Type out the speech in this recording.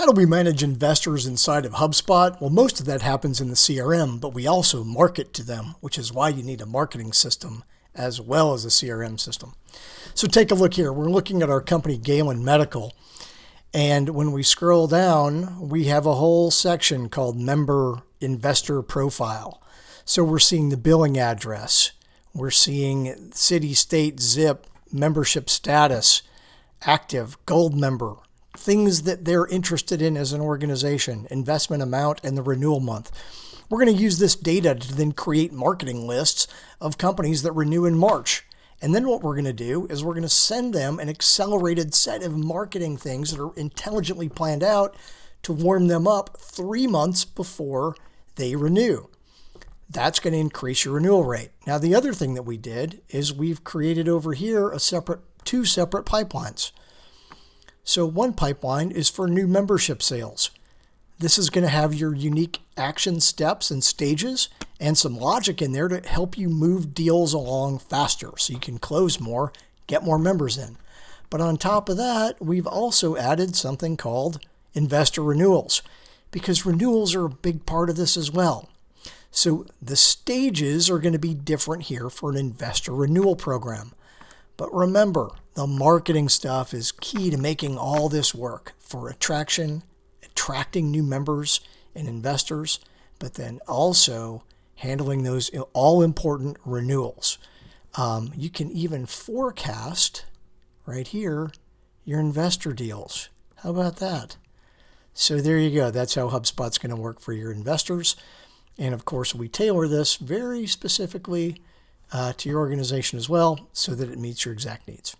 How do we manage investors inside of HubSpot? Well, most of that happens in the CRM, but we also market to them, which is why you need a marketing system as well as a CRM system. So take a look here. We're looking at our company, Galen Medical. And when we scroll down, we have a whole section called Member Investor Profile. So we're seeing the billing address. We're seeing city, state, zip, membership status, active, gold member, things that they're interested in as an organization, investment amount, and the renewal month. We're going to use this data to then create marketing lists of companies that renew in March. And then what we're going to do is we're going to send them an accelerated set of marketing things that are intelligently planned out to warm them up 3 months before they renew. That's going to increase your renewal rate. Now, the other thing that we did is we've created over here two separate pipelines. So one pipeline is for new membership sales. This is going to have your unique action steps and stages and some logic in there to help you move deals along faster so you can close more, get more members in. But on top of that, we've also added something called investor renewals, because renewals are a big part of this as well. So the stages are going to be different here for an investor renewal program. But remember, the marketing stuff is key to making all this work for attracting new members and investors, but then also handling those all-important renewals. You can even forecast right here your investor deals. How about that? So there you go. That's how HubSpot's going to work for your investors. And of course, we tailor this very specifically to your organization as well so that it meets your exact needs.